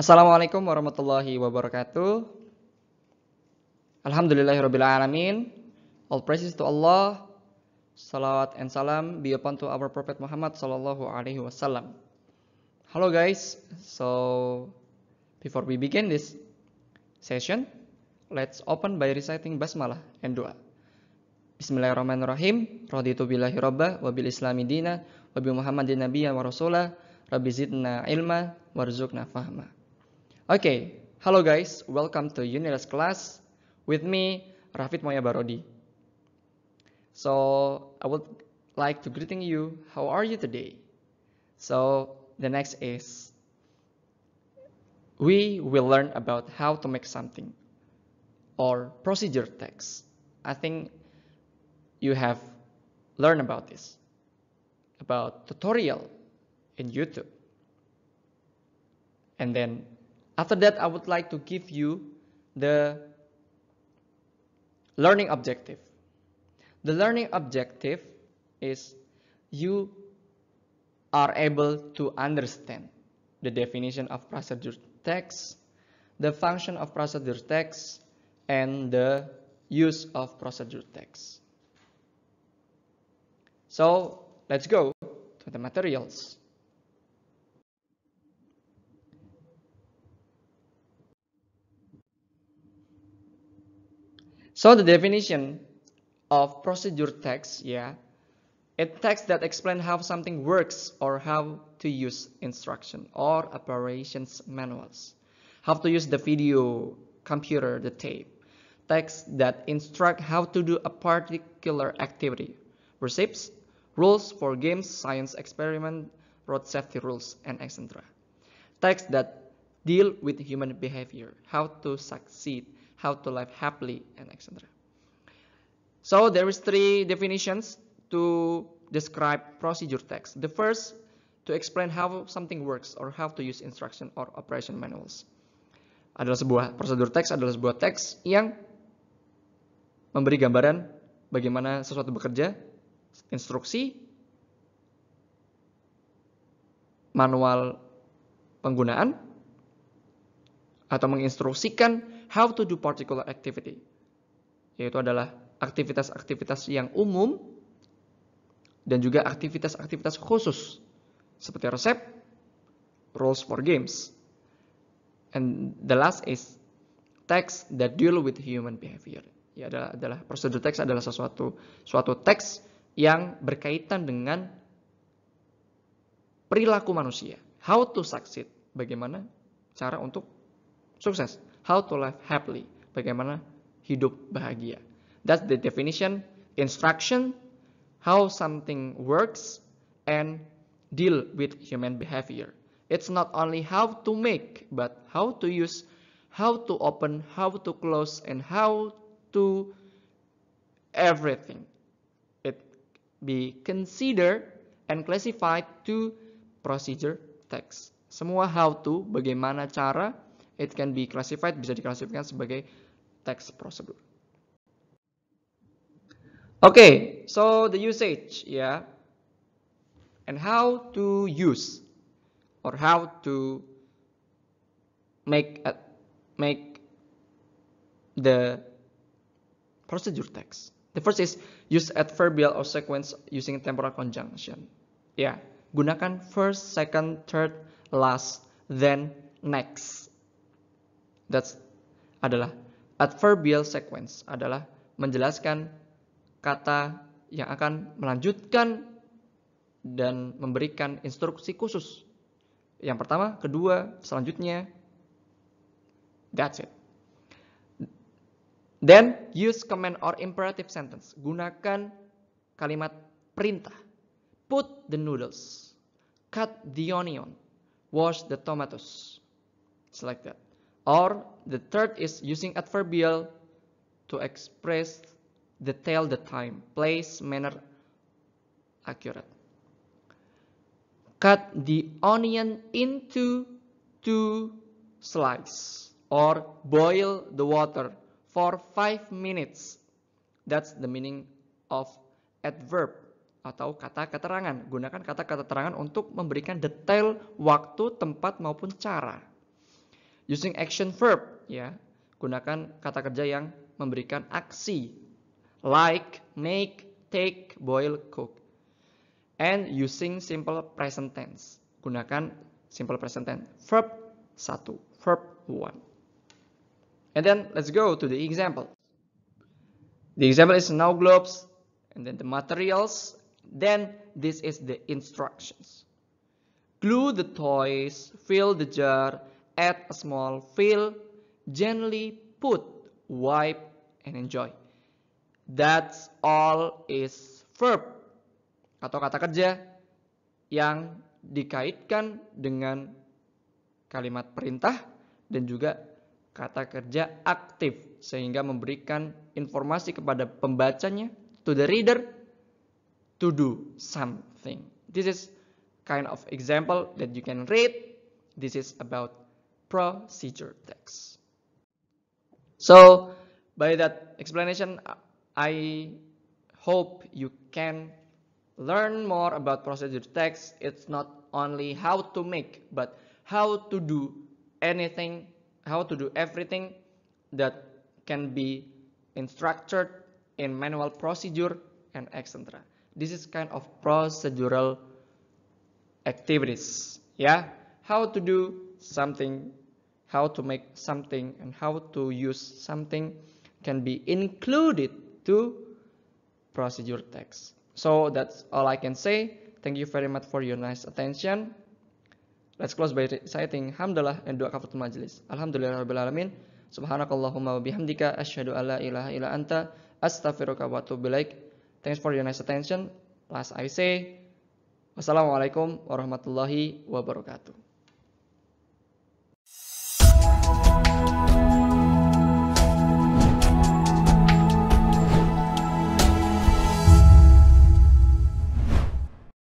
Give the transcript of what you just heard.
Assalamualaikum warahmatullahi wabarakatuh. Alhamdulillahirabbil alamin. All praises to Allah. Salawat and salam be upon to our Prophet Muhammad sallallahu alaihi wasallam. Hello guys. So before we begin this session, let's open by reciting basmalah and dua. Bismillahirrahmanirrahim. Raditu billahi rabba wa bil islami dina wa bi Muhammadin nabiyyan wa rasulah. Rabbi zidna ilma warzuqna fahma. Okay, hello guys, welcome to Unilas class with me, Rafid Moya Barodi. So, I would like to greeting you, how are you today? So, the next is, we will learn about how to make something, or procedure text. I think you have learned about this, about tutorial in YouTube. And then, after that, I would like to give you the learning objective. The learning objective is you are able to understand the definition of procedure text, the function of procedure text, and the use of procedure text. So, let's go to the materials. So the definition of procedure text, a text that explains how something works or how to use instruction or operations manuals, how to use the video, computer, the tape, text that instruct how to do a particular activity, recipes, rules for games, science experiment, road safety rules, and etc. Text that deal with human behavior, how to succeed, how to live happily, and etc. So there is three definitions to describe procedure text. The first, to explain how something works or how to use instruction or operation manuals. Procedure text adalah sebuah teks yang memberi gambaran bagaimana sesuatu bekerja, instruksi, manual penggunaan, atau menginstruksikan how to do particular activity, yaitu adalah aktivitas-aktivitas yang umum dan juga aktivitas-aktivitas khusus seperti resep, rules for games. And the last is text that deal with human behavior. Ya, adalah procedure text adalah suatu teks yang berkaitan dengan perilaku manusia. How to succeed, bagaimana cara untuk sukses. How to live happily, bagaimana hidup bahagia. That's the definition, instruction, how something works, and deal with human behavior. It's not only how to make, but how to use, how to open, how to close, and how to everything. It be considered and classified to procedure text. Semua how to, bagaimana cara, it can be classified, bisa diklasifikasikan sebagai text procedure. Okay, so the usage, and how to use or how to make the procedure text. The first is use adverbial or sequence using temporal conjunction. Gunakan first, second, third, last, then next. That's adalah adverbial sequence, adalah menjelaskan kata yang akan melanjutkan dan memberikan instruksi khusus. Yang pertama, kedua, selanjutnya. That's it. Then use command or imperative sentence. Gunakan kalimat perintah. Put the noodles. Cut the onion. Wash the tomatoes. It's like that. Or the third is using adverbial to express detail the time, place, manner, accurate. Cut the onion into 2 slices or boil the water for 5 minutes. That's the meaning of adverb atau kata keterangan. Gunakan kata keterangan untuk memberikan detail waktu, tempat maupun cara. Using action verb, ya. Gunakan kata kerja yang memberikan aksi. Like, make, take, boil, cook. And using simple present tense. Gunakan simple present tense. Verb 1, verb 1. And then let's go to the example. The example is snow globes, and then the materials. Then this is the instructions. Glue the toys, fill the jar, add a small fill, gently put, wipe, and enjoy. That's all is verb atau kata kerja yang dikaitkan dengan kalimat perintah dan juga kata kerja aktif sehingga memberikan informasi kepada pembacanya, to the reader, to do something. This is kind of example that you can read. This is about procedure text. So by that explanation, I hope you can learn more about procedure text. It's not only how to make, but how to do anything, how to do everything that can be instructed in manual procedure and etc. This is kind of procedural activities, yeah? How to do something, how to make something, and how to use something can be included to procedure text. So that's all I can say. Thank you very much for your nice attention. Let's close by reciting hamdalah and doa kafaratul majlis. Alhamdulillahirabbil alamin. Subhanakallahumma wa bihamdika asyhadu alla ilaha illa anta astaghfiruka wa atubu ilaik. Thanks for your nice attention. Last I say, wassalamualaikum warahmatullahi wabarakatuh.